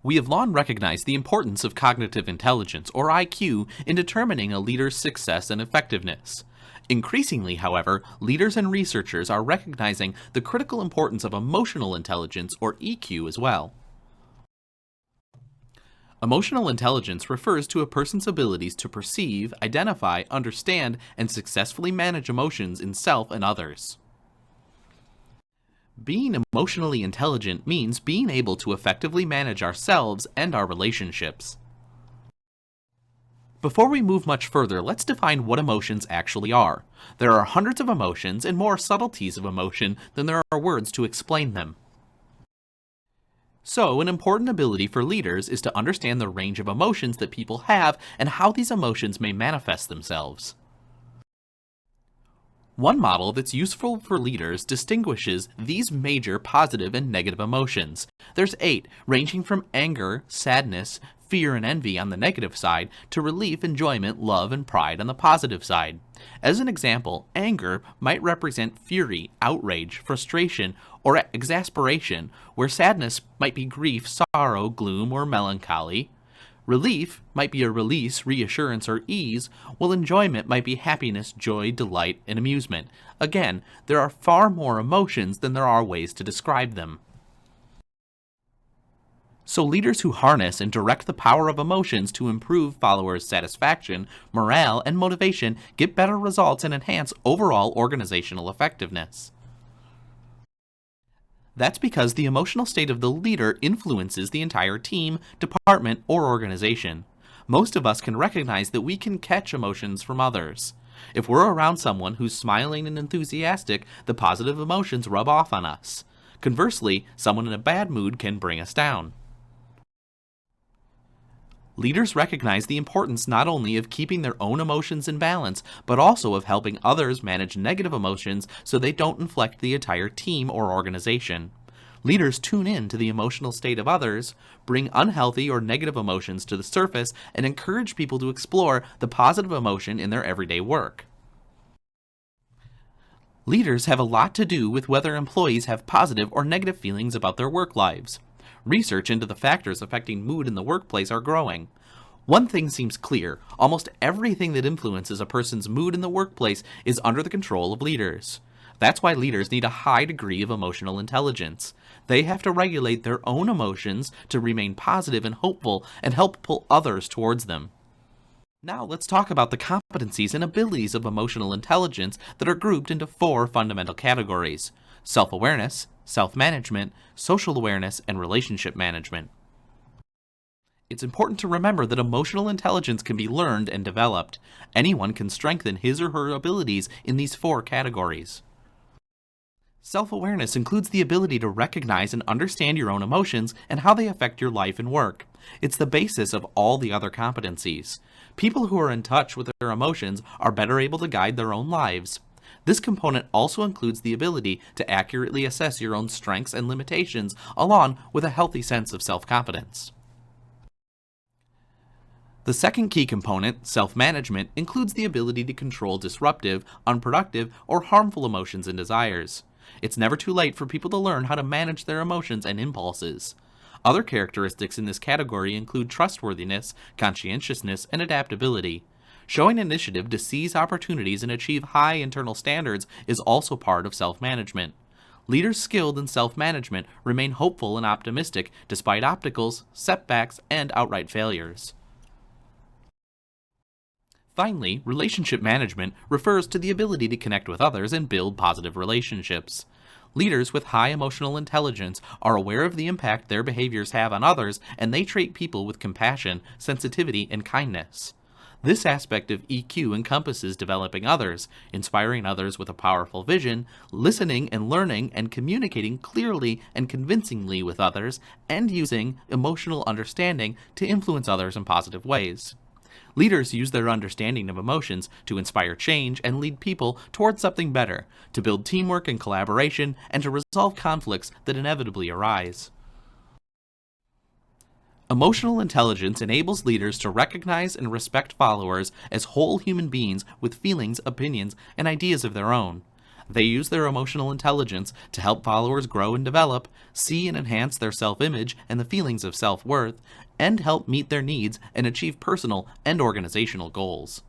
We have long recognized the importance of cognitive intelligence, or IQ, in determining a leader's success and effectiveness. Increasingly, however, leaders and researchers are recognizing the critical importance of emotional intelligence, or EQ, as well. Emotional intelligence refers to a person's abilities to perceive, identify, understand, and successfully manage emotions in self and others. Being emotionally intelligent means being able to effectively manage ourselves and our relationships. Before we move much further, let's define what emotions actually are. There are hundreds of emotions and more subtleties of emotion than there are words to explain them. So, an important ability for leaders is to understand the range of emotions that people have and how these emotions may manifest themselves. One model that's useful for leaders distinguishes these major positive and negative emotions. There's 8, ranging from anger, sadness, fear, and envy on the negative side to relief, enjoyment, love, and pride on the positive side. As an example, anger might represent fury, outrage, frustration, or exasperation, where sadness might be grief, sorrow, gloom, or melancholy. Relief might be a release, reassurance, or ease, while enjoyment might be happiness, joy, delight, and amusement. Again, there are far more emotions than there are ways to describe them. So leaders who harness and direct the power of emotions to improve followers' satisfaction, morale, and motivation get better results and enhance overall organizational effectiveness. That's because the emotional state of the leader influences the entire team, department, or organization. Most of us can recognize that we can catch emotions from others. If we're around someone who's smiling and enthusiastic, the positive emotions rub off on us. Conversely, someone in a bad mood can bring us down. Leaders recognize the importance not only of keeping their own emotions in balance, but also of helping others manage negative emotions so they don't inflect the entire team or organization. Leaders tune in to the emotional state of others, bring unhealthy or negative emotions to the surface, and encourage people to explore the positive emotion in their everyday work. Leaders have a lot to do with whether employees have positive or negative feelings about their work lives. Research into the factors affecting mood in the workplace are growing. One thing seems clear: almost everything that influences a person's mood in the workplace is under the control of leaders. That's why leaders need a high degree of emotional intelligence. They have to regulate their own emotions to remain positive and hopeful and help pull others towards them. Now let's talk about the competencies and abilities of emotional intelligence that are grouped into 4 fundamental categories: self-awareness, self-management, social awareness, and relationship management. It's important to remember that emotional intelligence can be learned and developed. Anyone can strengthen his or her abilities in these 4 categories. Self-awareness includes the ability to recognize and understand your own emotions and how they affect your life and work. It's the basis of all the other competencies. People who are in touch with their emotions are better able to guide their own lives. This component also includes the ability to accurately assess your own strengths and limitations, along with a healthy sense of self-confidence. The second key component, self-management, includes the ability to control disruptive, unproductive, or harmful emotions and desires. It's never too late for people to learn how to manage their emotions and impulses. Other characteristics in this category include trustworthiness, conscientiousness, and adaptability. Showing initiative to seize opportunities and achieve high internal standards is also part of self-management. Leaders skilled in self-management remain hopeful and optimistic despite obstacles, setbacks, and outright failures. Finally, relationship management refers to the ability to connect with others and build positive relationships. Leaders with high emotional intelligence are aware of the impact their behaviors have on others, and they treat people with compassion, sensitivity, and kindness. This aspect of EQ encompasses developing others, inspiring others with a powerful vision, listening and learning and communicating clearly and convincingly with others, and using emotional understanding to influence others in positive ways. Leaders use their understanding of emotions to inspire change and lead people towards something better, to build teamwork and collaboration, and to resolve conflicts that inevitably arise. Emotional intelligence enables leaders to recognize and respect followers as whole human beings with feelings, opinions, and ideas of their own. They use their emotional intelligence to help followers grow and develop, see and enhance their self image and the feelings of self worth, and help meet their needs and achieve personal and organizational goals.